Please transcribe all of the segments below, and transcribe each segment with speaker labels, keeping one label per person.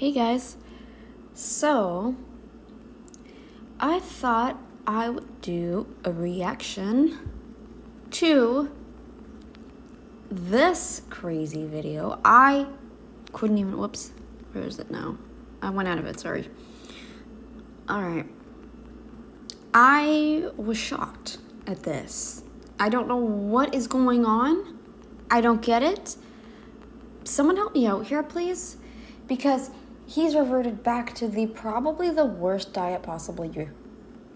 Speaker 1: Hey guys, so I thought I would do a reaction to this crazy video. I couldn't even, whoops, where is it now? I went out of it, sorry. Alright, I was shocked at this. I don't know what is going on. I don't get it. Someone help me out here, please, because he's reverted back to probably the worst diet possible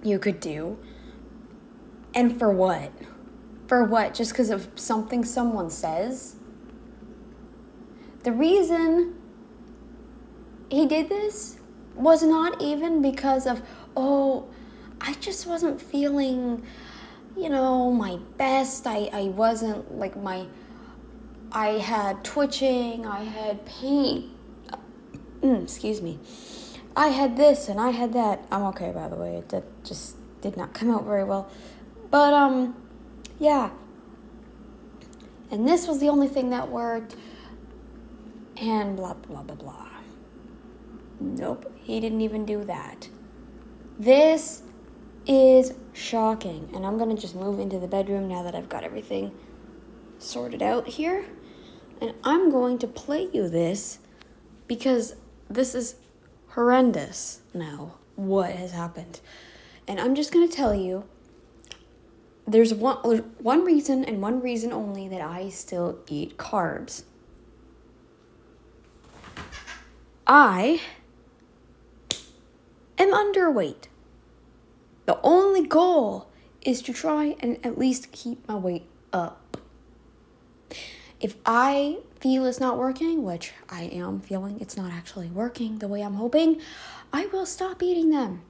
Speaker 1: you could do. And for what? For what? Just because of something someone says? The reason he did this was not even because of, I just wasn't feeling, my best. I wasn't I had twitching, I had pain. Excuse me. I had this and I had that. I'm okay, by the way. That just did not come out very well. But, yeah. And this was the only thing that worked. And blah, blah, blah, blah. Nope, he didn't even do that. This is shocking. And I'm going to just move into the bedroom now that I've got everything sorted out here. And I'm going to play you this because this is horrendous now, what has happened. And I'm just going to tell you, there's one reason and one reason only that I still eat carbs. I am underweight. The only goal is to try and at least keep my weight up. If I feel it's not working, which I am feeling it's not actually working the way I'm hoping, I will stop eating them.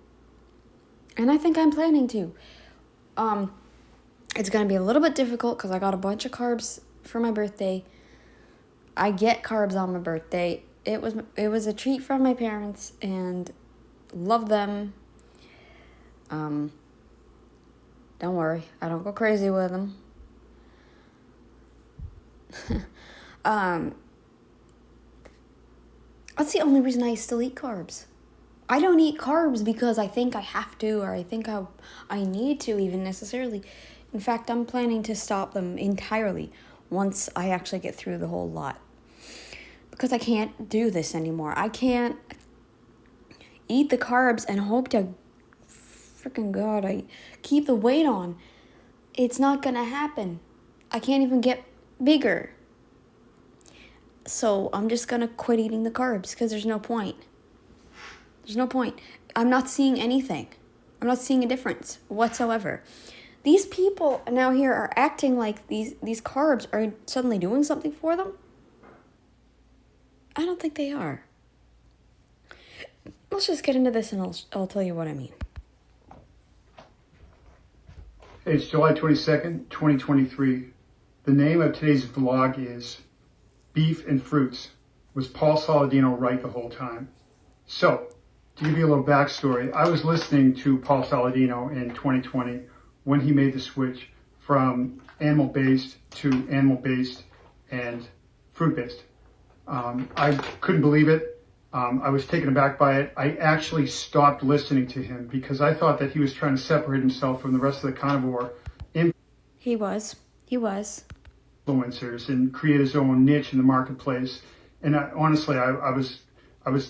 Speaker 1: And I think I'm planning to. It's going to be a little bit difficult because I got a bunch of carbs for my birthday. I get carbs on my birthday. It was a treat from my parents and love them. Don't worry, I don't go crazy with them. That's the only reason I still eat carbs. I don't eat carbs because I think I have to or I think I need to even necessarily. In fact, I'm planning to stop them entirely once I actually get through the whole lot. Because I can't do this anymore. I can't eat the carbs and hope to I keep the weight on. It's not gonna happen. I can't even get bigger. So I'm just gonna quit eating the carbs because there's no point. There's no point. I'm not seeing anything. I'm not seeing a difference whatsoever. These people now here are acting like these carbs are suddenly doing something for them. I don't think they are. Let's just get into this and I'll tell you what I mean.
Speaker 2: It's July 22nd, 2023. The name of today's vlog is Beef and Fruits. Was Paul Saladino right the whole time? So, to give you a little backstory, I was listening to Paul Saladino in 2020 when he made the switch from animal-based to animal-based and fruit-based. I couldn't believe it. I was taken aback by it. I actually stopped listening to him because I thought that he was trying to separate himself from the rest of the carnivore
Speaker 1: He was.
Speaker 2: influencers and create his own niche in the marketplace. And honestly, I was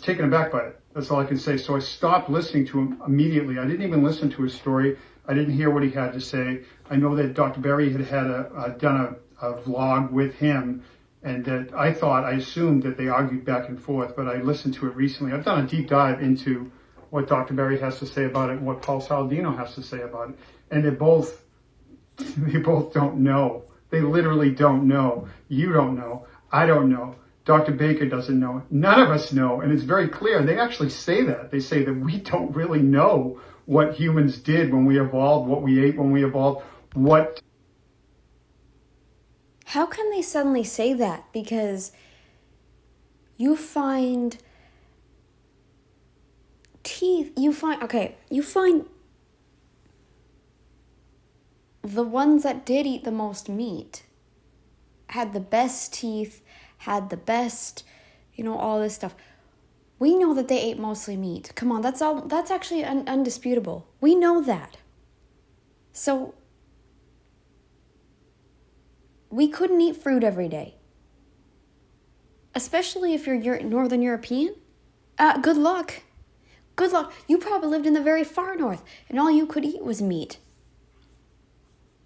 Speaker 2: taken aback by it. That's all I can say. So I stopped listening to him immediately. I didn't even listen to his story. I didn't hear what he had to say. I know that Dr. Berry had done a vlog with him, and that I assumed that they argued back and forth, but I listened to it recently. I've done a deep dive into what Dr. Berry has to say about it and what Paul Saladino has to say about it. And they both don't know. They literally don't know. You don't know. I don't know. Dr. Baker doesn't know. None of us know. And it's very clear. They actually say that. They say that we don't really know what humans did when we evolved, what we ate when we evolved, what...
Speaker 1: How can they suddenly say that? Because you find teeth, you find the ones that did eat the most meat had the best teeth, had the best, all this stuff. We know that they ate mostly meat. Come on, that's actually undisputable. We know that. So we couldn't eat fruit every day. Especially if you're Northern European. Good luck. Good luck. You probably lived in the very far north and all you could eat was meat.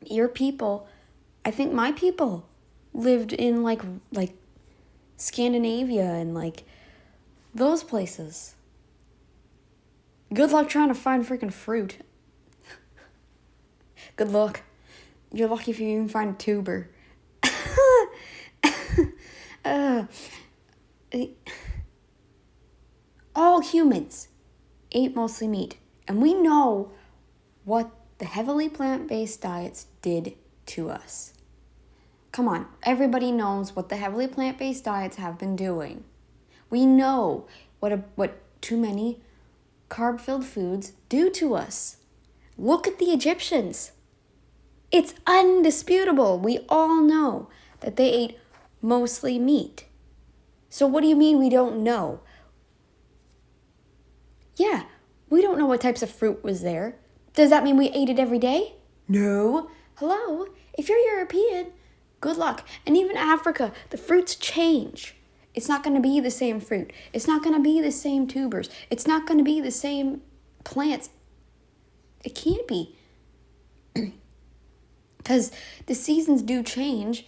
Speaker 1: Your people, I think my people lived in like Scandinavia and like those places. Good luck trying to find freaking fruit. Good luck. You're lucky if you even find a tuber. All humans ate mostly meat. And we know what the heavily plant-based diets did to us. Come on, everybody knows what the heavily plant-based diets have been doing. We know what too many carb-filled foods do to us. Look at the Egyptians. It's undisputable. We all know that they ate mostly meat. So what do you mean we don't know? Yeah, we don't know what types of fruit was there. Does that mean we ate it every day? No. Hello? If you're European, good luck. And even Africa, the fruits change. It's not going to be the same fruit. It's not going to be the same tubers. It's not going to be the same plants. It can't be. Because the seasons do change.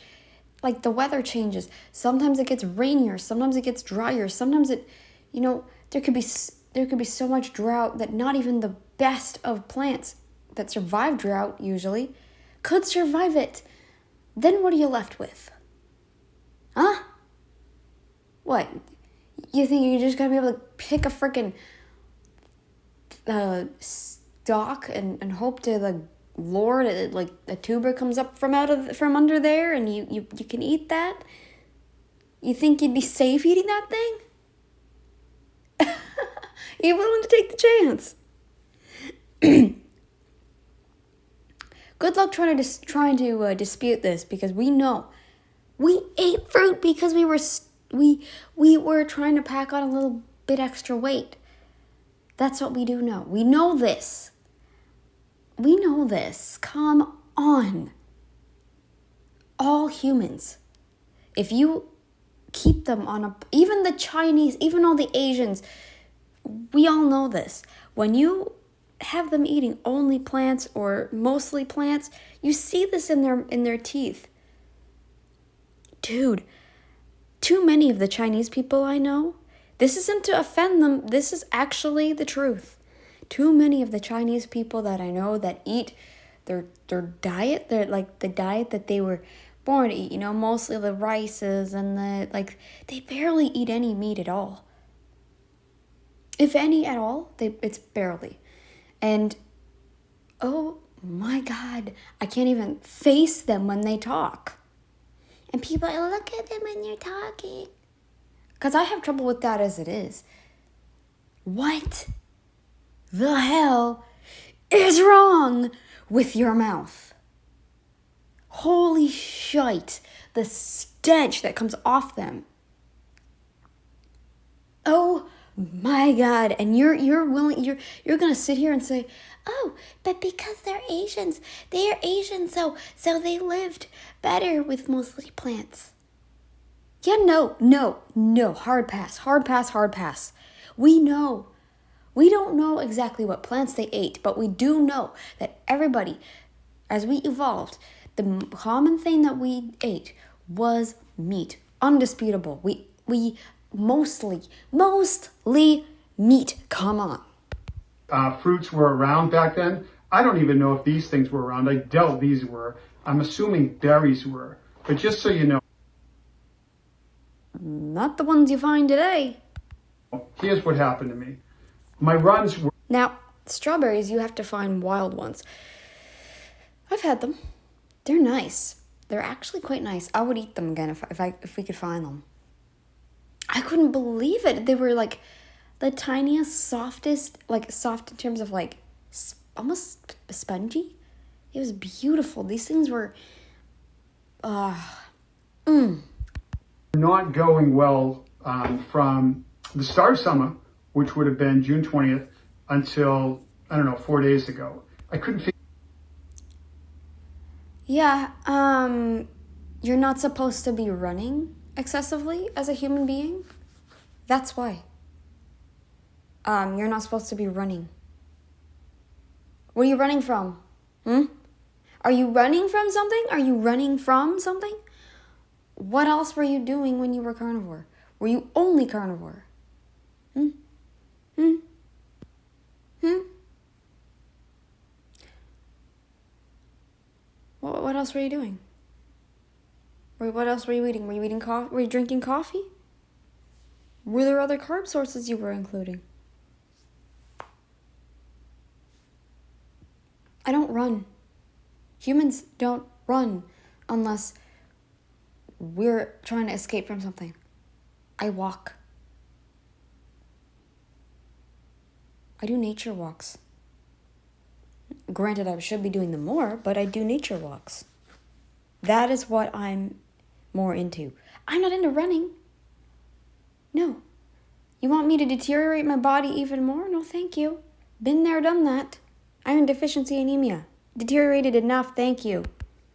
Speaker 1: Like the weather changes. Sometimes it gets rainier. Sometimes it gets drier. Sometimes it, there could be so much drought that not even the best of plants that survive drought usually could survive it. Then what are you left with? Huh? What? You think you're just gonna be able to pick a frickin' stalk and hope to the Lord like a tuber comes up from under there and you can eat that? You think you'd be safe eating that thing? You're willing to take the chance. Good luck trying to dispute this, because we know we ate fruit because we were trying to pack on a little bit extra weight. That's what we do know. We know this. We know this. Come on. All humans. If you keep them on even the Chinese, even all the Asians, we all know this. When you have them eating only plants or mostly plants, you see this in their teeth. Dude, too many of the Chinese people I know, this isn't to offend them, this is actually the truth. Too many of the Chinese people that I know that eat their diet, they're like the diet that they were born to eat, mostly the rices and they barely eat any meat at all. If any at all, it's barely. And, oh my God, I can't even face them when they talk. And people look at them when you're talking. Because I have trouble with that as it is. What the hell is wrong with your mouth? Holy shite, the stench that comes off them. Oh my God, and you're gonna sit here and say, oh, but because they're Asian, so they lived better with mostly plants. Yeah, no, hard pass. We know. We don't know exactly what plants they ate, but we do know that everybody, as we evolved, the common thing that we ate was meat. Undisputable. We mostly meat. Come on.
Speaker 2: Fruits were around back then. I don't even know if these things were around. I doubt these were. I'm assuming berries were. But just so you know,
Speaker 1: not the ones you find today.
Speaker 2: Here's what happened to me. My runs were...
Speaker 1: Now, strawberries, you have to find wild ones. I've had them. They're nice. They're actually quite nice. I would eat them again if we could find them. I couldn't believe it. They were like the tiniest, softest, like soft in terms of like almost spongy. It was beautiful. These things were,
Speaker 2: not going well from the start of summer, which would have been June 20th, until, I don't know, 4 days ago. I couldn't figure.
Speaker 1: Yeah, you're not supposed to be running excessively as a human being. That's why. You're not supposed to be running. What are you running from? Are you running from something? Are you running from something? What else were you doing when you were carnivore? Were you only carnivore? What else were you doing? What else were you eating? Were you eating coffee? Were you drinking coffee? Were there other carb sources you were including? I don't run. Humans don't run unless we're trying to escape from something. I walk. I do nature walks. Granted, I should be doing them more, but I do nature walks. That is what I'm more into. I'm not into running. No. You want me to deteriorate my body even more? No, thank you. Been there, done that. Iron deficiency anemia. Deteriorated enough, thank you.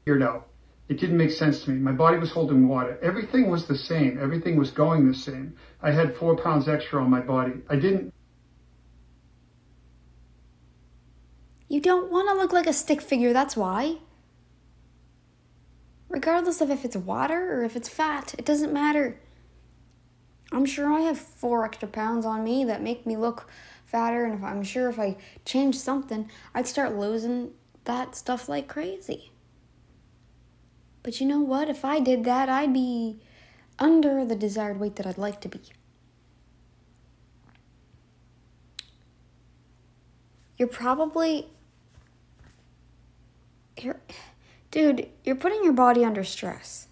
Speaker 2: Figured out. It didn't make sense to me. My body was holding water. Everything was the same. Everything was going the same. I had 4 pounds extra on my body.
Speaker 1: You don't want to look like a stick figure, that's why. Regardless of if it's water or if it's fat, it doesn't matter. I'm sure I have 4 extra pounds on me that make me look fatter, and I'm sure if I change something, I'd start losing that stuff like crazy. But you know what? If I did that, I'd be under the desired weight that I'd like to be. You're probably... Dude, you're putting your body under stress.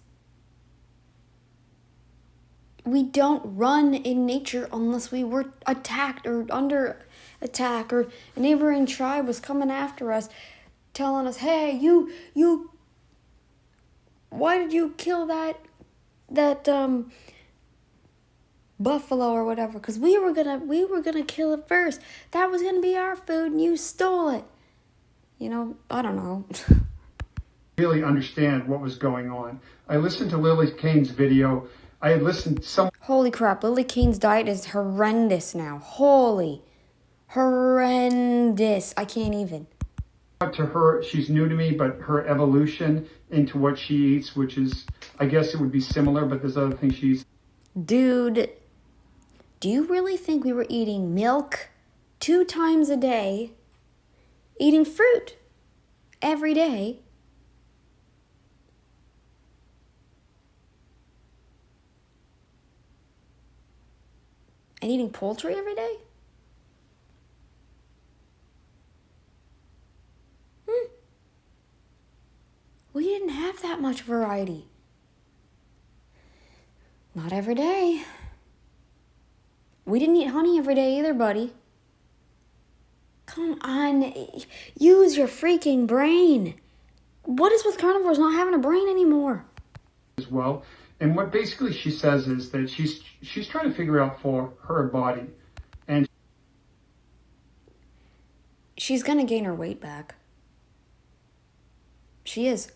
Speaker 1: We don't run in nature unless we were attacked or under attack, or a neighboring tribe was coming after us, telling us, hey, you, why did you kill that buffalo or whatever? Because we were gonna kill it first. That was gonna be our food, and you stole it. You know, I don't know.
Speaker 2: Really understand what was going on. I listened to Lily Kane's video. I had listened some.
Speaker 1: Holy crap, Lily Kane's diet is horrendous now. Horrendous. I can't even.
Speaker 2: To her, she's new to me, but her evolution into what she eats, which is, I guess it would be similar, but there's other things she eats.
Speaker 1: Dude, do you really think we were eating milk 2 times a day, eating fruit every day, and eating poultry every day? We didn't have that much variety. Not every day. We didn't eat honey every day either, buddy. Come on, use your freaking brain. What is with carnivores not having a brain anymore?
Speaker 2: As well. And what basically she says is that she's trying to figure out for her body. And
Speaker 1: she's going to gain her weight back. She is.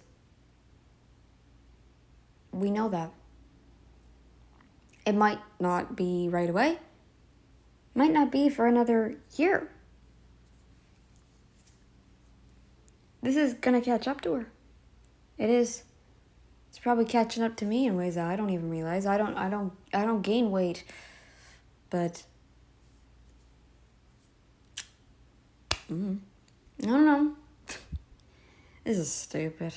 Speaker 1: We know that. It might not be right away. Might not be for another year. This is going to catch up to her. It is. It's probably catching up to me in ways that I don't even realize. I don't gain weight. But I don't know. This is stupid.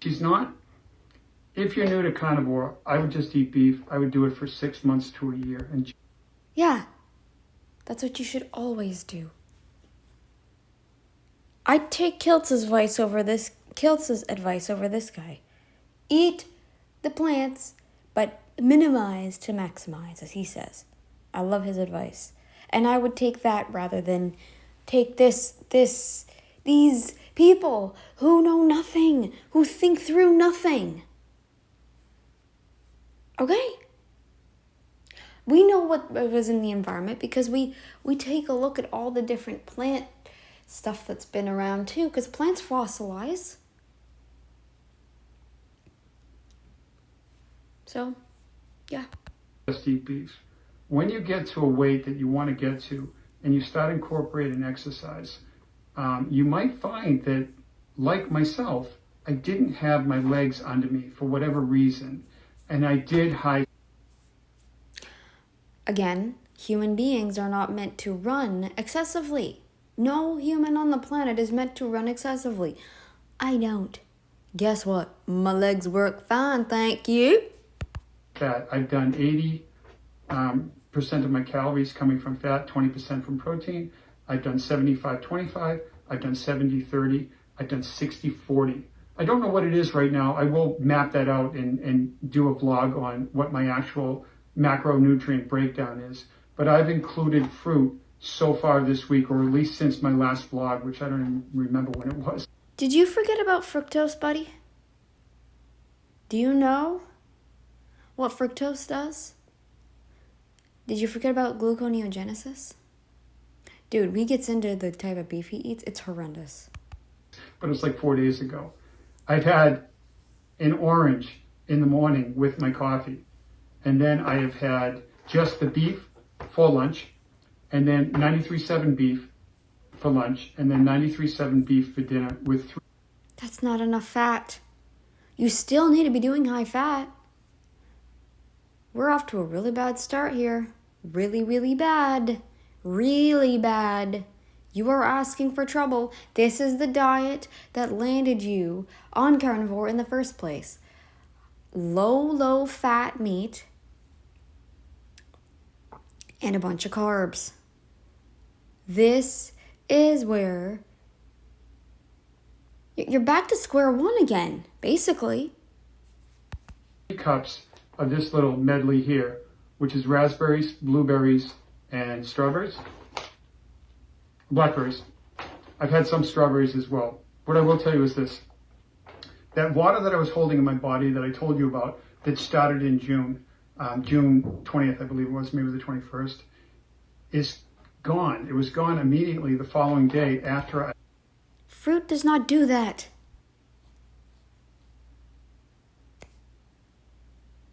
Speaker 2: She's not. If you're new to carnivore, I would just eat beef. I would do it for 6 months to a year. And
Speaker 1: yeah, that's what you should always do. I'd take Kiltz's advice over this guy. Eat the plants, but minimize to maximize, as he says. I love his advice. And I would take that rather than take these people who know nothing, who think through nothing. Okay? We know what was in the environment because we take a look at all the different plant stuff that's been around too, because plants fossilize. So, yeah.
Speaker 2: Just eat beef. When you get to a weight that you want to get to and you start incorporating exercise, you might find that, like myself, I didn't have my legs under me for whatever reason, and I did high.
Speaker 1: Again, human beings are not meant to run excessively. No human on the planet is meant to run excessively. I don't. Guess what? My legs work fine, thank you.
Speaker 2: Fat. I've done 80% of my calories coming from fat, 20% from protein. I've done 75-25. I've done 70-30. I've done 60-40. I don't know what it is right now. I will map that out and do a vlog on what my actual macronutrient breakdown is. But I've included fruit so far this week, or at least since my last vlog, which I don't even remember when it was.
Speaker 1: Did you forget about fructose, buddy? Do you know what fructose does? Did you forget about gluconeogenesis? Dude, he gets into the type of beef he eats. It's horrendous.
Speaker 2: But it was like 4 days ago. I've had an orange in the morning with my coffee. And then I have had just the beef for lunch. And then 93.7 beef for lunch. And then 93.7 beef for dinner with 3.
Speaker 1: That's not enough fat. You still need to be doing high fat. We're off to a really bad start here. Really, really bad. Really bad. You are asking for trouble. This is the diet that landed you on carnivore in the first place. Low fat meat and a bunch of carbs. This is where you're back to square one again, basically.
Speaker 2: 3 cups of this little medley here, which is raspberries, blueberries, and strawberries. Blackberries. I've had some strawberries as well. What I will tell you is this. That water that I was holding in my body that I told you about, that started in June 20th, I believe it was, maybe the 21st, is gone. It was gone immediately the following day after I...
Speaker 1: Fruit does not do that.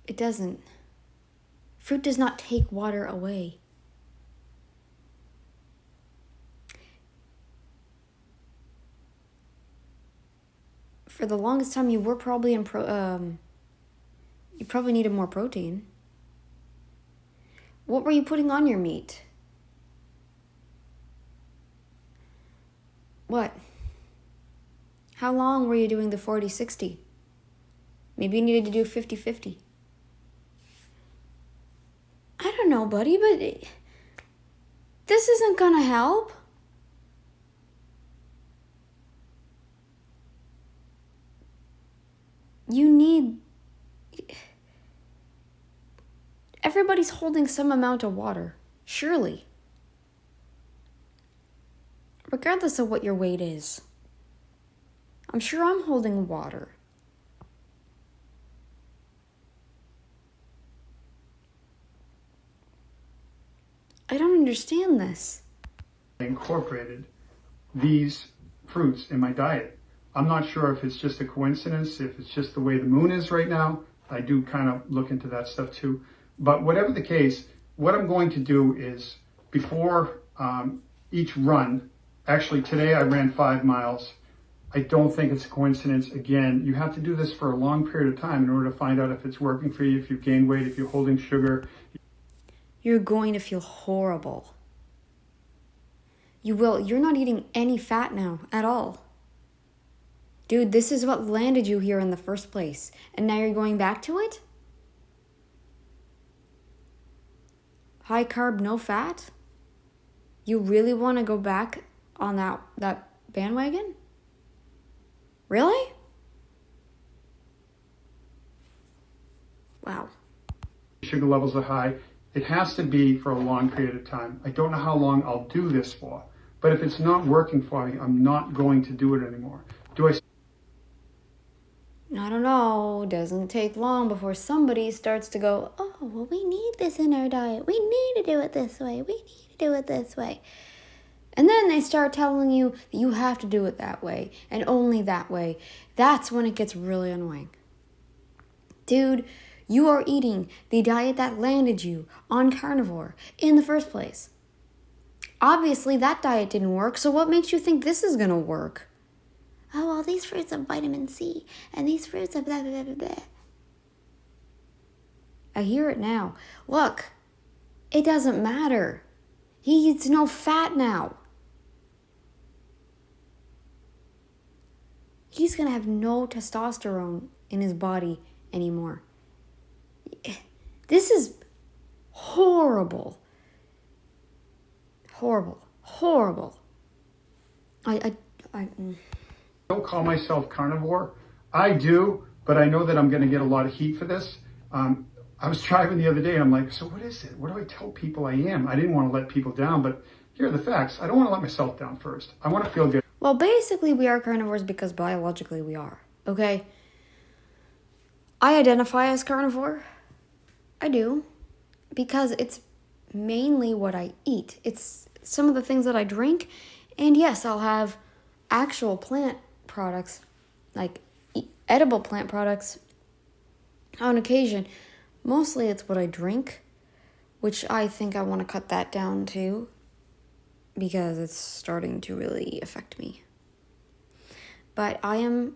Speaker 1: It doesn't. Fruit does not take water away. For the longest time, you were probably you probably needed more protein. What were you putting on your meat? What? How long were you doing the 40-60? Maybe you needed to do 50-50. I don't know, buddy, but this isn't gonna help. You need... Everybody's holding some amount of water, surely. Regardless of what your weight is. I'm sure I'm holding water. I don't understand this.
Speaker 2: I incorporated these fruits in my diet. I'm not sure if it's just a coincidence, if it's just the way the moon is right now. I do kind of look into that stuff too. But whatever the case, what I'm going to do is before each run, actually today I ran 5 miles. I don't think it's a coincidence. Again, you have to do this for a long period of time in order to find out if it's working for you, if you've gained weight, if you're holding sugar.
Speaker 1: You're going to feel horrible. You will. You're not eating any fat now at all. Dude, this is what landed you here in the first place. And now you're going back to it? High carb, no fat? You really want to go back on that bandwagon? Really? Wow.
Speaker 2: Sugar levels are high. It has to be for a long period of time. I don't know how long I'll do this for, but if it's not working for me, I'm not going to do it anymore. Do I?
Speaker 1: I don't know, doesn't take long before somebody starts to go, oh, well, we need this in our diet. We need to do it this way. We need to do it this way. And then they start telling you that you have to do it that way and only that way. That's when it gets really annoying. Dude, you are eating the diet that landed you on carnivore in the first place. Obviously, that diet didn't work, so what makes you think this is going to work? Oh, well, these fruits have vitamin C, and these fruits have blah, blah, blah, blah. I hear it now. Look, it doesn't matter. He eats no fat now. He's going to have no testosterone in his body anymore. This is horrible. Horrible. I
Speaker 2: don't call myself carnivore. I do, but I know that I'm going to get a lot of heat for this. I was driving the other day and I'm like, so what is it? What do I tell people I am? I didn't want to let people down, but here are the facts. I don't want to let myself down first. I want to feel good.
Speaker 1: Well, basically we are carnivores because biologically we are, okay? I identify as carnivore. I do. Because it's mainly what I eat. It's some of the things that I drink. And yes, I'll have actual plant products, like edible plant products on occasion. Mostly it's what I drink, which I think I want to cut that down too, because it's starting to really affect me. But I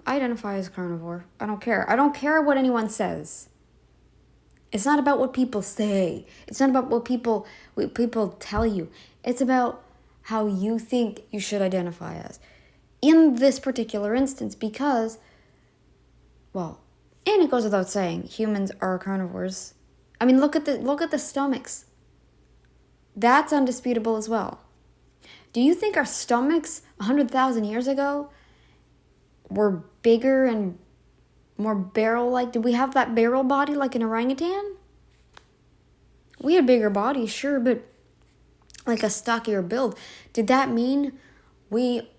Speaker 1: identify as carnivore. I don't care. I don't care what anyone says. It's not about what people say. It's not about what people tell you. It's about how you think you should identify as. In this particular instance, because, well, and it goes without saying, humans are carnivores. I mean, look at the stomachs. That's undisputable as well. Do you think our stomachs 100,000 years ago were bigger and more barrel-like? Did we have that barrel body like an orangutan? We had bigger bodies, sure, but like a stockier build. Did that mean we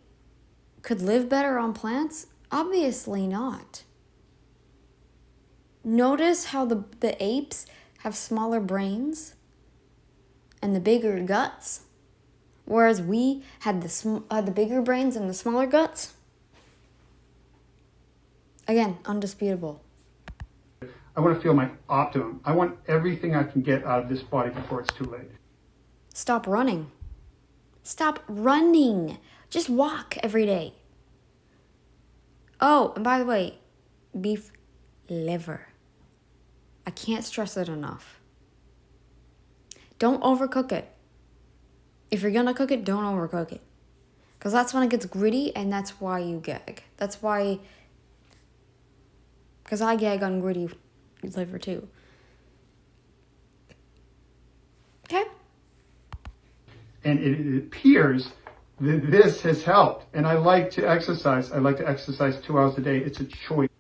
Speaker 1: could live better on plants? Obviously not. Notice how the apes have smaller brains and the bigger guts, whereas we had the bigger brains and the smaller guts. Again, undisputable.
Speaker 2: I want to feel my optimum. I want everything I can get out of this body before it's too late.
Speaker 1: Stop running. Stop running. Just walk every day. Oh, and by the way, beef liver. I can't stress it enough. Don't overcook it. If you're gonna cook it, don't overcook it. Because that's when it gets gritty and that's why you gag. That's why... Because I gag on gritty liver too. Okay?
Speaker 2: And it appears that this has helped. And I like to exercise. I like to exercise 2 hours a day. It's a choice.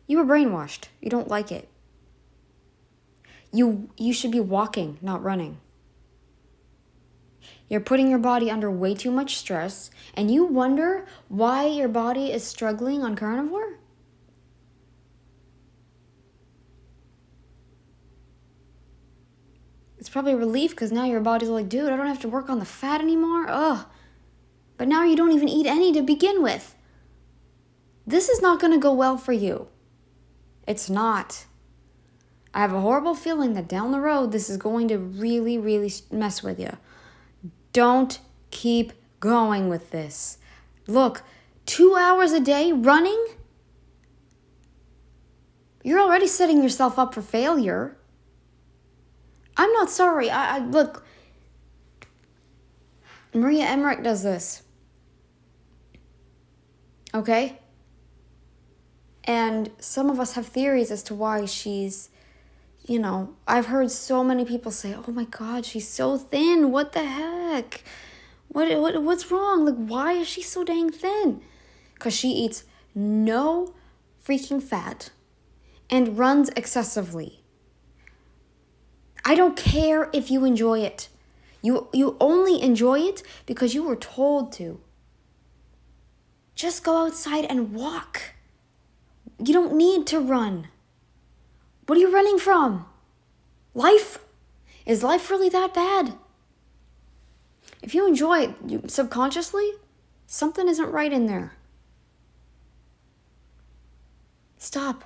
Speaker 1: You were brainwashed. You don't like it. You should be walking, not running. You're putting your body under way too much stress, and you wonder why your body is struggling on carnivore? It's probably a relief because now your body's like, dude, I don't have to work on the fat anymore. Ugh. But now you don't even eat any to begin with. This is not going to go well for you. It's not. I have a horrible feeling that down the road, this is going to really, really mess with you. Don't keep going with this. Look, 2 hours a day running? You're already setting yourself up for failure. I'm not sorry. Look, Maria Emmerich does this. Okay? And some of us have theories as to why she's, I've heard so many people say, oh my God, she's so thin. What the heck? What's wrong? Like, why is she so dang thin? Because she eats no freaking fat and runs excessively. I don't care if you enjoy it. You only enjoy it because you were told to. Just go outside and walk. You don't need to run. What are you running from? Life? Is life really that bad? If you enjoy it subconsciously, something isn't right in there. Stop.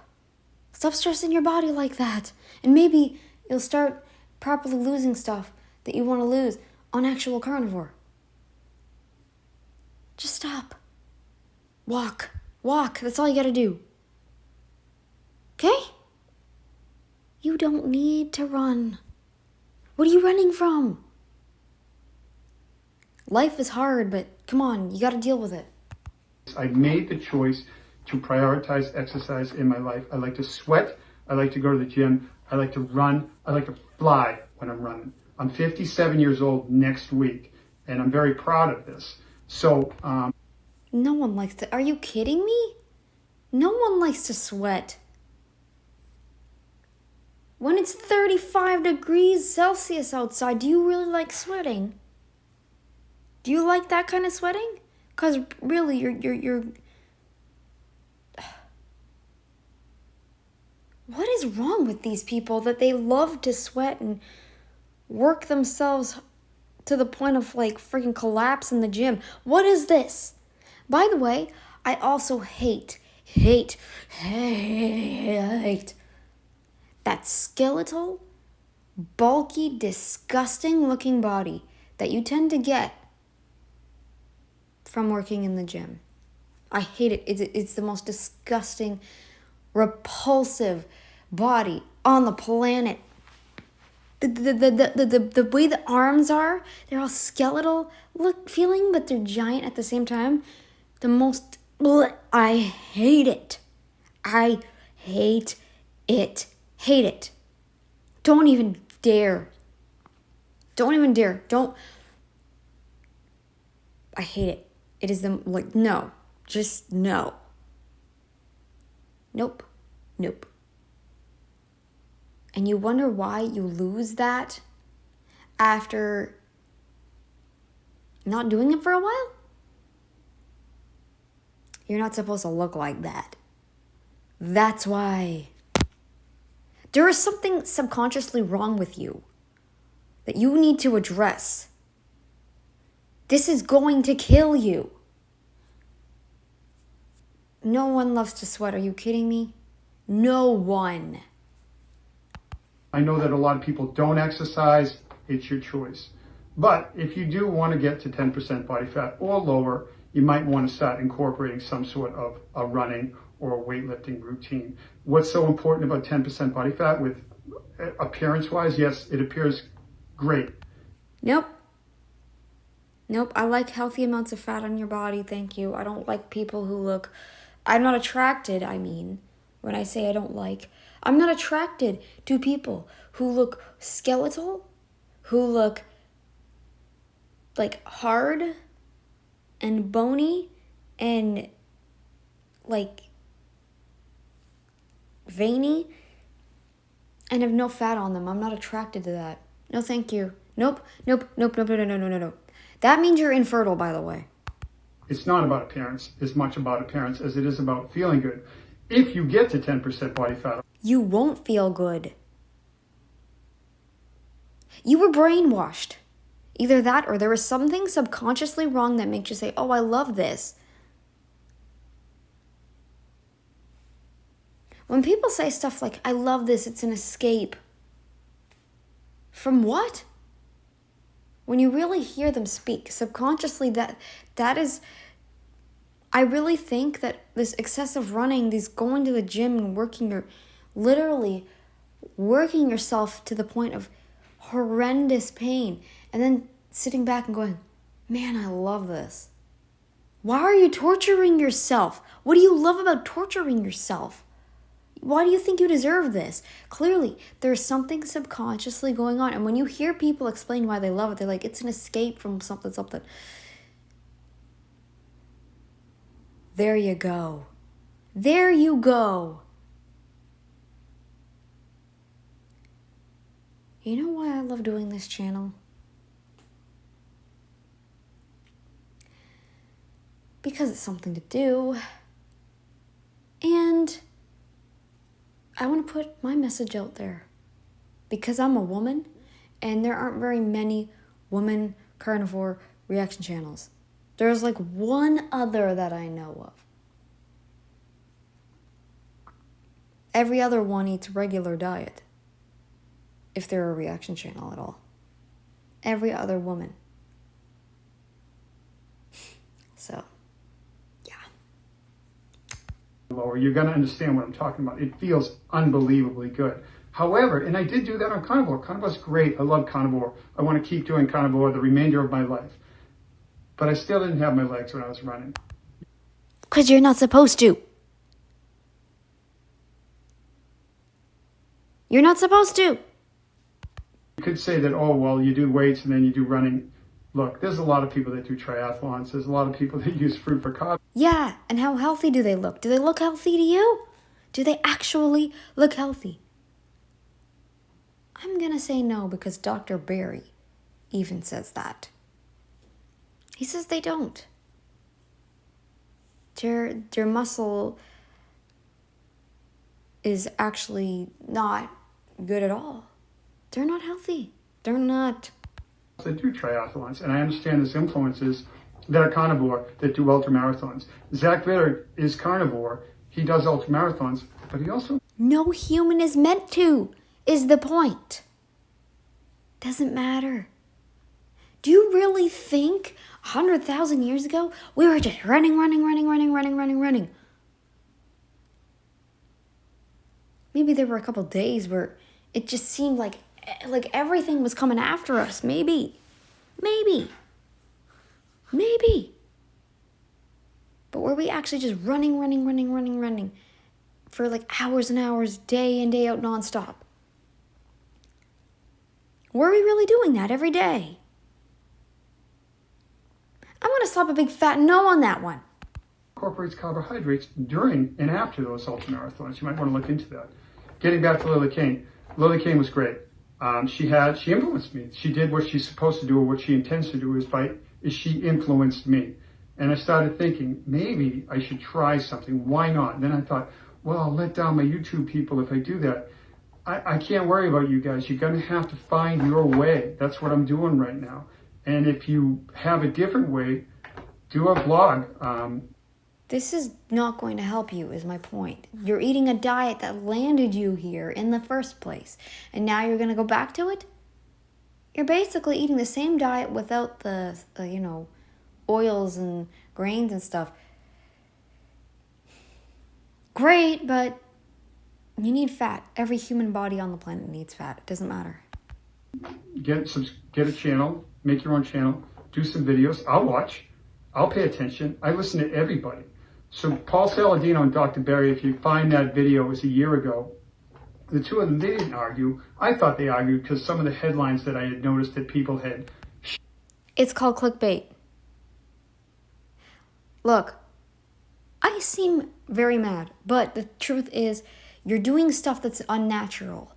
Speaker 1: Stop stressing your body like that. And maybe you'll start properly losing stuff that you want to lose on actual carnivore. Just stop. Walk. Walk. That's all you gotta do. Okay? You don't need to run. What are you running from? Life is hard, but come on, you gotta deal with it.
Speaker 2: I made the choice to prioritize exercise in my life. I like to sweat. I like to go to the gym. I like to run. I like to fly when I'm running. I'm 57 years old next week, and I'm very proud of this. So,
Speaker 1: No one likes to. Are you kidding me? No one likes to sweat. When it's 35 degrees Celsius outside, do you really like sweating? Do you like that kind of sweating? Because really, you're... What is wrong with these people that they love to sweat and work themselves to the point of like freaking collapse in the gym? What is this? By the way, I also hate that skeletal, bulky, disgusting looking body that you tend to get from working in the gym. I hate it. It's the most disgusting, repulsive body on the planet. The way the arms are, they're all skeletal feeling, but they're giant at the same time. The most, I hate it. I hate it. Hate it. Don't even dare. Don't even dare. I hate it. It is no. Just no. Nope. And you wonder why you lose that after not doing it for a while? You're not supposed to look like that. That's why. There is something subconsciously wrong with you that you need to address. This is going to kill you. No one loves to sweat. Are you kidding me? No one.
Speaker 2: I know that a lot of people don't exercise. It's your choice. But if you do want to get to 10% body fat or lower, you might want to start incorporating some sort of a running or a weightlifting routine. What's so important about 10% body fat with appearance-wise? Yes, it appears great.
Speaker 1: Nope. I like healthy amounts of fat on your body, thank you. I don't like people who look... I'm not attracted, when I say I don't like. I'm not attracted to people who look skeletal, who look like hard and bony and like veiny and have no fat on them. I'm not attracted to that. No, thank you. Nope. No. That means you're infertile, by the way.
Speaker 2: It's not about appearance as much about appearance as it is about feeling good. If you get to 10% body fat,
Speaker 1: you won't feel good. You were brainwashed. Either that or there was something subconsciously wrong that makes you say, oh, I love this. When people say stuff like, I love this, it's an escape. From what? When you really hear them speak, subconsciously that is... I really think that this excessive running, these going to the gym and literally working yourself to the point of horrendous pain, and then sitting back and going, man, I love this. Why are you torturing yourself? What do you love about torturing yourself? Why do you think you deserve this? Clearly, there's something subconsciously going on. And when you hear people explain why they love it, they're like, it's an escape from something. There you go. There you go. You know why I love doing this channel? because it's something to do. And I want to put my message out there because I'm a woman and there aren't very many woman carnivore reaction channels. There's like one other that I know of. Every other one eats regular diet, if they're a reaction channel at all. Every other woman. So, yeah.
Speaker 2: Lower, you're going to understand what I'm talking about. It feels unbelievably good. However, and I did do that on carnivore. Carnivore's great. I love carnivore. I want to keep doing carnivore the remainder of my life. But I still didn't have my legs when I was running.
Speaker 1: Because you're not supposed to. You're not supposed to.
Speaker 2: You could say that, oh, well, you do weights and then you do running. Look, there's a lot of people that do triathlons. There's a lot of people that use fruit for coffee.
Speaker 1: Yeah, and how healthy do they look? Do they look healthy to you? Do they actually look healthy? I'm gonna say no because Dr. Barry even says that. He says they don't. Their muscle is actually not good at all. They're not healthy. They're not.
Speaker 2: They do triathlons, and I understand there's influences that are carnivore that do ultramarathons. Zach Bitter is carnivore. He does ultramarathons, but he also...
Speaker 1: No human is meant to, is the point. Doesn't matter. Do you really think 100,000 years ago we were just running? Maybe there were a couple days where it just seemed like everything was coming after us. Maybe. But were we actually just running for like hours and hours, day in, day out, nonstop? Were we really doing that every day? I'm going to slap a big fat no on that one.
Speaker 2: Incorporates carbohydrates during and after those ultramarathons. You might want to look into that. Getting back to Lily Kane. Lily Kane was great. She influenced me. She did what she's supposed to do, or what she intends to do is she influenced me. And I started thinking, maybe I should try something. Why not? And then I thought, well, I'll let down my YouTube people if I do that. I can't worry about you guys. You're going to have to find your way. That's what I'm doing right now. And if you have a different way, do a vlog.
Speaker 1: This is not going to help you, is my point. You're eating a diet that landed you here in the first place. And now you're going to go back to it? You're basically eating the same diet without the oils and grains and stuff. Great, but you need fat. Every human body on the planet needs fat. It doesn't matter.
Speaker 2: Get a channel, make your own channel, do some videos. I'll watch. I'll pay attention. I listen to everybody. So Paul Saladino and Dr. Barry, if you find that video, it was a year ago. The two of them, they didn't argue. I thought they argued because some of the headlines that I had noticed that people had.
Speaker 1: It's called clickbait. Look, I seem very mad, but the truth is, you're doing stuff that's unnatural.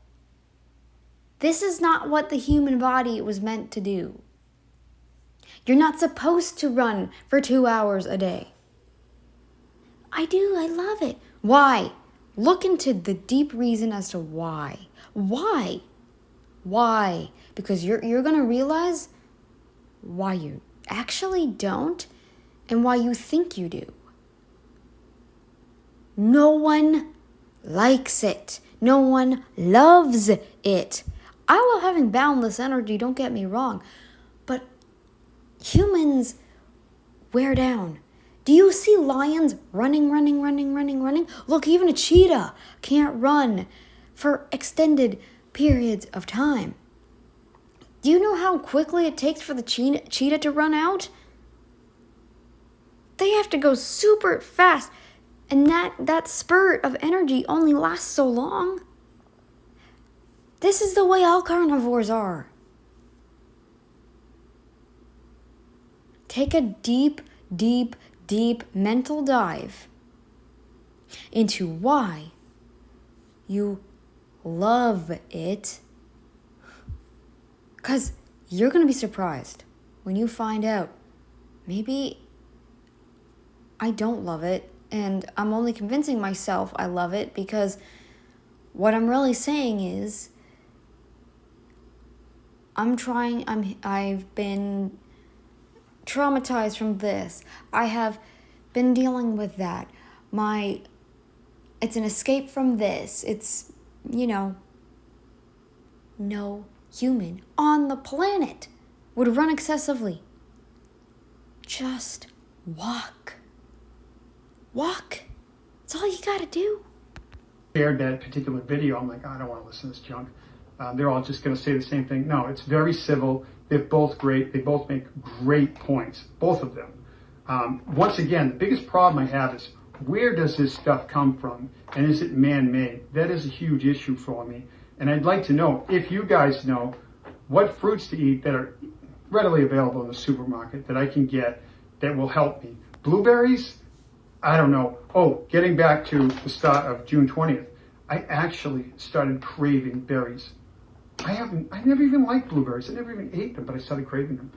Speaker 1: This is not what the human body was meant to do. You're not supposed to run for 2 hours a day. I love it. Why? Look into the deep reason as to why. Why? Because you're going to realize why you actually don't and why you think you do. No one likes it. No one loves it. I love having boundless energy, don't get me wrong. But humans wear down. Do you see lions running? Look, even a cheetah can't run for extended periods of time. Do you know how quickly it takes for the cheetah to run out? They have to go super fast, and that spurt of energy only lasts so long. This is the way all carnivores are. Take a deep mental dive into why you love it. Because you're going to be surprised when you find out maybe I don't love it, and I'm only convincing myself I love it because what I'm really saying is I've been traumatized from this. I have been dealing with that. It's an escape from this. It's, no human on the planet would run excessively. Just walk. Walk. That's all you gotta do.
Speaker 2: Shared that particular video. I'm like, I don't want to listen to this junk. They're all just going to say the same thing. No, it's very civil. They're both great. They both make great points, both of them. Once again, the biggest problem I have is where does this stuff come from? And is it man-made? That is a huge issue for me. And I'd like to know, if you guys know, what fruits to eat that are readily available in the supermarket that I can get that will help me. Blueberries? I don't know. Oh, getting back to the start of June 20th, I actually started craving berries. I never even liked blueberries. I never even ate them, but I started craving them.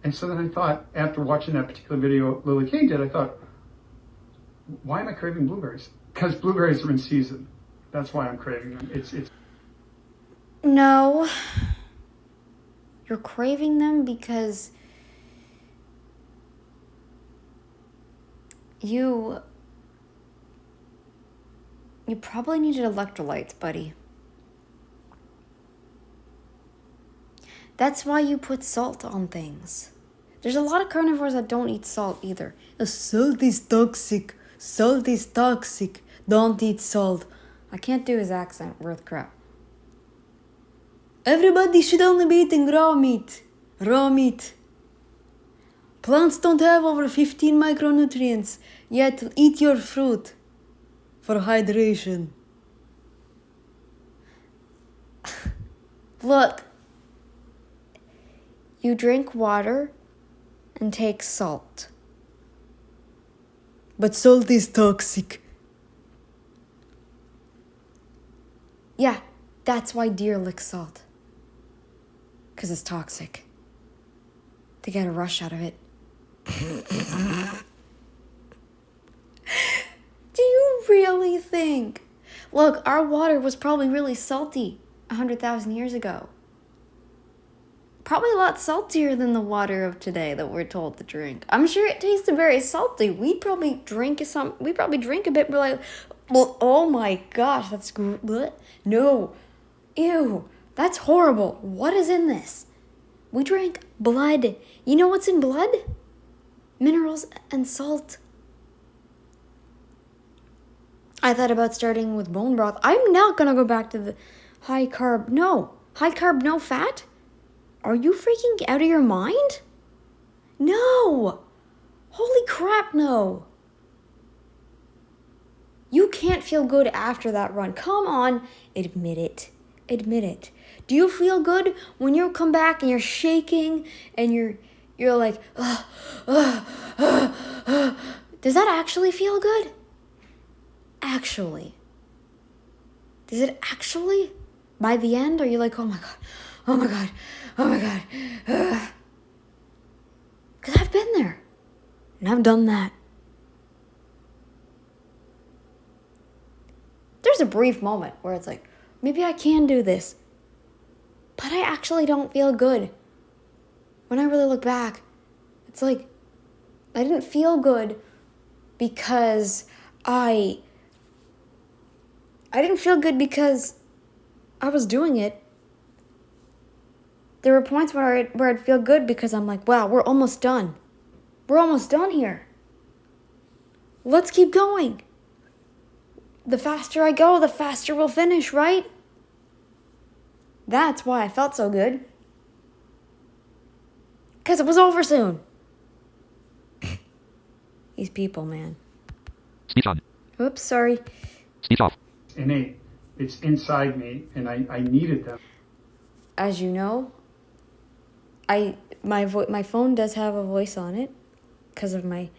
Speaker 2: And so then I thought, after watching that particular video Lily King did, I thought, why am I craving blueberries? Because blueberries are in season. That's why I'm craving them. It's
Speaker 1: No. You're craving them because you probably needed electrolytes, buddy. That's why you put salt on things. There's a lot of carnivores that don't eat salt either. Salt is toxic. Salt is toxic. Don't eat salt. I can't do his accent worth crap. Everybody should only be eating raw meat. Raw meat. Plants don't have over 15 micronutrients, yet eat your fruit for hydration. Look, you drink water and take salt. But salt is toxic. Yeah, that's why deer lick salt. 'Cause it's toxic. They get a rush out of it. Do you really think? Look, our water was probably really salty 100,000 years ago. Probably a lot saltier than the water of today that we're told to drink. I'm sure it tasted very salty. We probably drink a bit. We're like, well, oh my gosh, that's no, ew, that's horrible. What is in this? We drank blood. You know what's in blood? Minerals and salt. I thought about starting with bone broth. I'm not gonna go back to the high carb, no fat. Are you freaking out of your mind? No! Holy crap, no! You can't feel good after that run. Come on, admit it. Admit it. Do you feel good when you come back and you're shaking and you're like, does that actually feel good? Actually. Does it actually? By the end, are you like, oh my God, oh my God, oh my God. Because I've been there. And I've done that. There's a brief moment where it's like, maybe I can do this. But I actually don't feel good. When I really look back, it's like, I didn't feel good because I didn't feel good because I was doing it. There were points where I'd feel good because I'm like, wow, we're almost done. We're almost done here. Let's keep going. The faster I go, the faster we'll finish, right? That's why I felt so good. Because it was over soon. These people, man.
Speaker 3: Speech on.
Speaker 1: Oops, sorry.
Speaker 3: Speech off.
Speaker 2: innate. It's inside me, and I needed them.
Speaker 1: As you know, my phone does have a voice on it because of my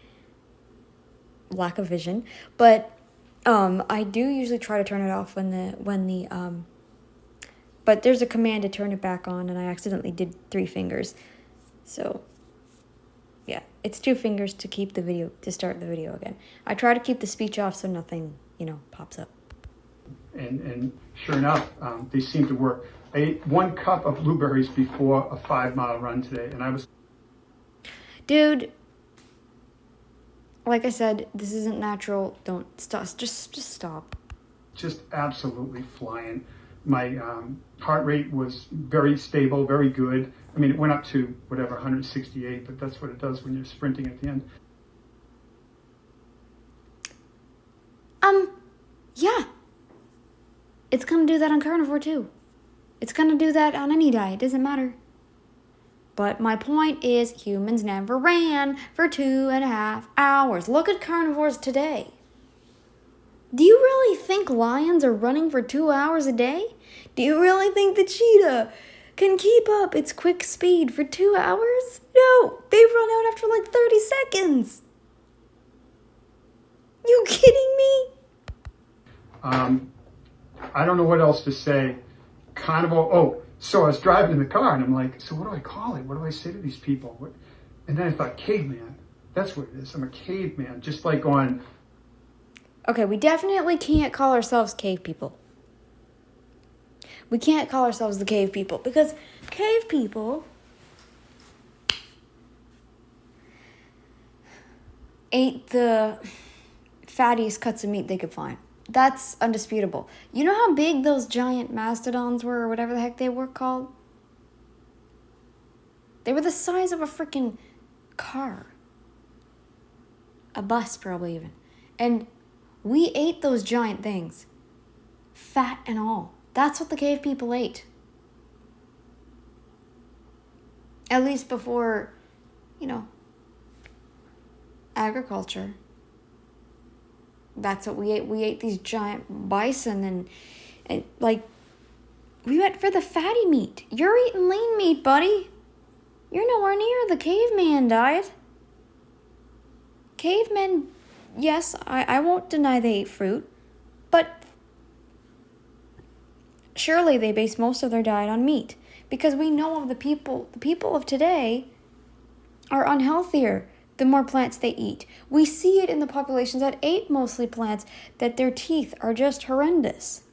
Speaker 1: lack of vision, but I do usually try to turn it off but there's a command to turn it back on, and I accidentally did 3 fingers. So, yeah. It's 2 fingers to keep the video, to start the video again. I try to keep the speech off so nothing, pops up.
Speaker 2: And sure enough, they seem to work. I ate 1 cup of blueberries before a 5-mile run today, and I was...
Speaker 1: Dude, like I said, this isn't natural. Don't stop. Just stop.
Speaker 2: Just absolutely flying. My heart rate was very stable, very good. I mean, it went up to 168, but that's what it does when you're sprinting at the end.
Speaker 1: Yeah. It's gonna do that on carnivore too. It's gonna do that on any diet, doesn't matter. But my point is, humans never ran for 2.5 hours. Look at carnivores today. Do you really think lions are running for 2 hours a day? Do you really think the cheetah can keep up its quick speed for 2 hours? No, they run out after like 30 seconds. You kidding me?
Speaker 2: I don't know what else to say. So I was driving in the car and I'm like, so what do I call it? What do I say to these people? And then I thought, caveman. That's what it is. I'm a caveman. Just like on...
Speaker 1: Okay, we definitely can't call ourselves cave people. We can't call ourselves the cave people because cave people ate the fattiest cuts of meat they could find. That's undisputable. You know how big those giant mastodons were, or whatever the heck they were called? They were the size of a freaking car. A bus, probably even. And we ate those giant things. Fat and all. That's what the cave people ate. At least before, agriculture. That's what we ate. We ate these giant bison and we went for the fatty meat. You're eating lean meat, buddy. You're nowhere near the caveman diet. Cavemen, yes, I won't deny they ate fruit, but surely they base most of their diet on meat because we know of the people of today are unhealthier the more plants they eat. We see it in the populations that ate mostly plants, that their teeth are just horrendous.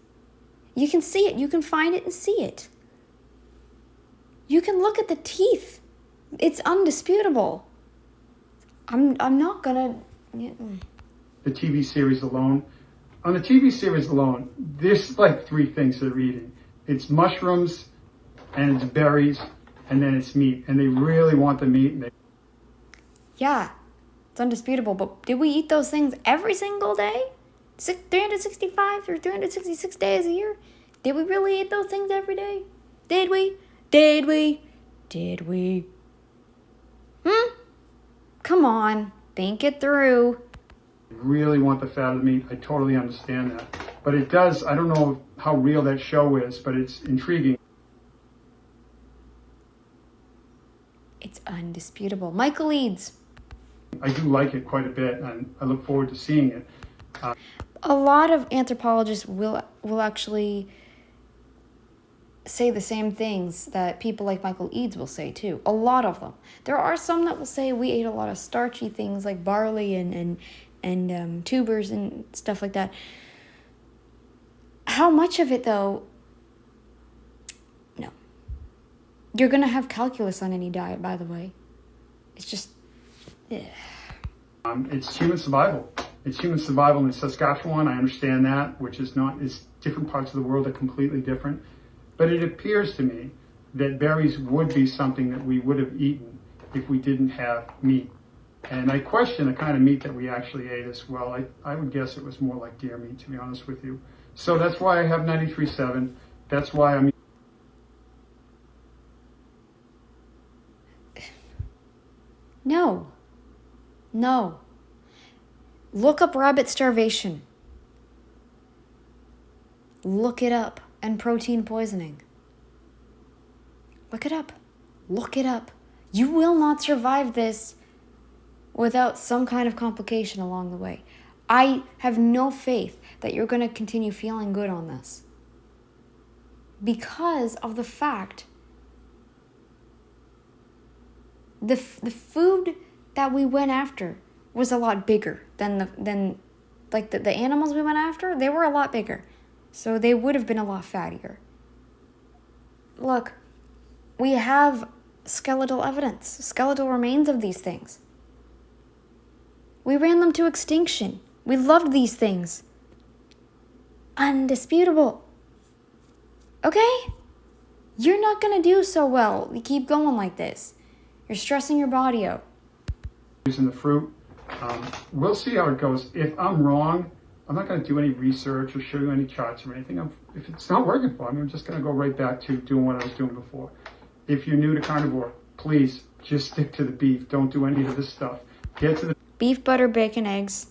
Speaker 1: You can see it. You can find it and see it. You can look at the teeth. It's undisputable. I'm not gonna...
Speaker 2: The TV series alone. On the TV series alone, there's like 3 things they're eating. It's mushrooms, and it's berries, and then it's meat. And they really want the meat.
Speaker 1: Yeah, it's undisputable, but did we eat those things every single day? 365 or 366 days a year? Did we really eat those things every day? Did we? Did we? Did we? Come on, think it through.
Speaker 2: Really want the fat of the meat. I totally understand that. But it does, I don't know how real that show is, but it's intriguing.
Speaker 1: It's undisputable. Michael Eads.
Speaker 2: I do like it quite a bit, and I look forward to seeing it.
Speaker 1: A lot of anthropologists will actually say the same things that people like Michael Eads will say too. A lot of them. There are some that will say we ate a lot of starchy things like barley and tubers and stuff like that. How much of it though? No. You're gonna have calculus on any diet, by the way. It's just...
Speaker 2: It's human survival. It's human survival in Saskatchewan. I understand that, which is different parts of the world are completely different. But it appears to me that berries would be something that we would have eaten if we didn't have meat. And I question the kind of meat that we actually ate as well. I would guess it was more like deer meat, to be honest with you. So that's why I have 93.7. That's why I'm...
Speaker 1: No. Look up rabbit starvation. Look it up. And protein poisoning. Look it up. You will not survive this without some kind of complication along the way. I have no faith that you're going to continue feeling good on this. Because of the fact the food that we went after was a lot bigger than the animals we went after. They were a lot bigger, so they would have been a lot fattier. Look, we have skeletal evidence, skeletal remains of these things. We ran them to extinction. We loved these things. Undisputable. Okay? You're not gonna do so well. You keep going like this. You're stressing your body out.
Speaker 2: Using the fruit. We'll see how it goes. If I'm wrong, I'm not going to do any research or show you any charts or anything. If it's not working for me, I'm just going to go right back to doing what I was doing before. If you're new to carnivore, please just stick to the beef. Don't do any of this stuff. Get to the
Speaker 1: Beef, butter, bacon, eggs,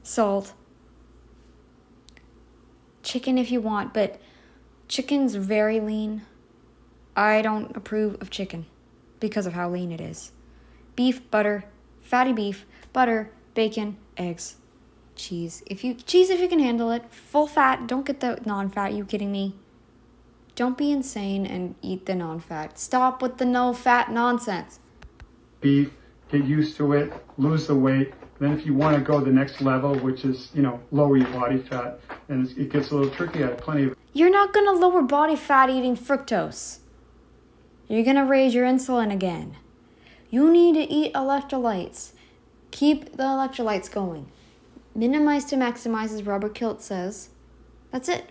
Speaker 1: salt, chicken if you want, but chicken's very lean. I don't approve of chicken because of how lean it is. Beef, butter, fatty beef, butter, bacon, eggs, cheese. If you can handle it, full fat. Don't get the non-fat. You kidding me? Don't be insane and eat the non-fat. Stop with the no-fat nonsense.
Speaker 2: beef, get used to it, lose the weight. Then if you want to go the next level, which is, lower your body fat, and it gets a little tricky. I have plenty of
Speaker 1: You're not going to lower body fat eating fructose. You're going to raise your insulin again. You need to eat electrolytes. Keep the electrolytes going. Minimize to maximize, as Robert Kilt says. That's it.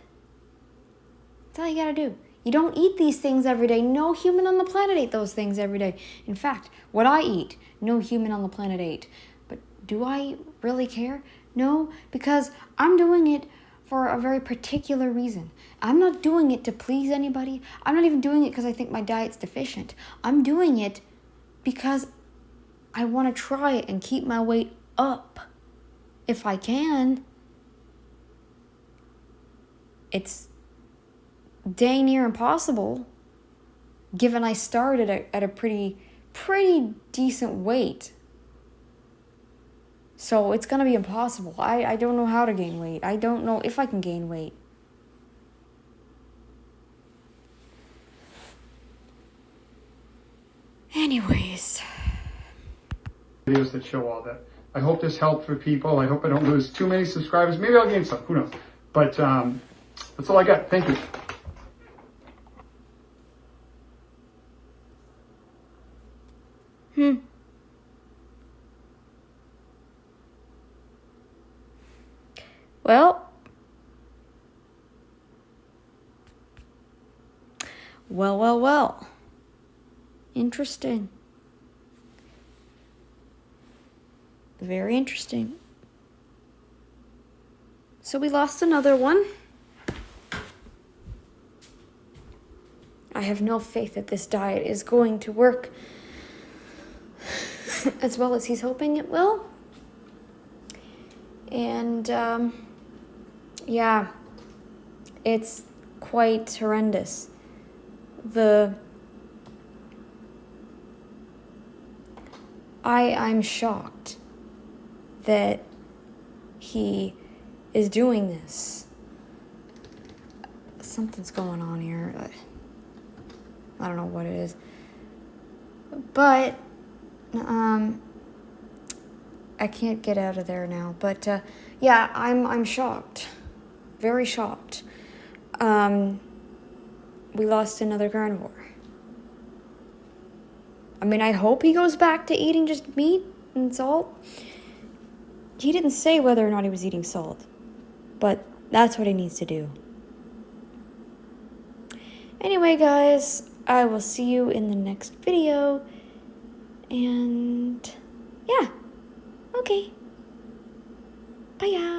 Speaker 1: That's all you gotta do. You don't eat these things every day. No human on the planet ate those things every day. In fact, what I eat, no human on the planet ate. But do I really care? No, because I'm doing it for a very particular reason. I'm not doing it to please anybody. I'm not even doing it because I think my diet's deficient. I'm doing it because I want to try it and keep my weight up if I can. It's dang near impossible, given I started at a pretty decent weight. So it's gonna be impossible. I don't know how to gain weight. I don't know if I can gain weight. Anyways.
Speaker 2: videos that show all that. I hope this helped for people. I hope I don't lose too many subscribers. Maybe I'll gain some. Who knows? But that's all I got. Thank you.
Speaker 1: Well. Interesting. Very interesting. So we lost another one. I have no faith that this diet is going to work as well as he's hoping it will. And, yeah, it's quite horrendous. I'm shocked that he is doing this. Something's going on here. I don't know what it is. But, I can't get out of there now. But, yeah, I'm shocked. Very shocked. We lost another carnivore. I mean, I hope he goes back to eating just meat and salt. He didn't say whether or not he was eating salt, but that's what he needs to do. Anyway, guys, I will see you in the next video, and yeah, okay, bye, y'all.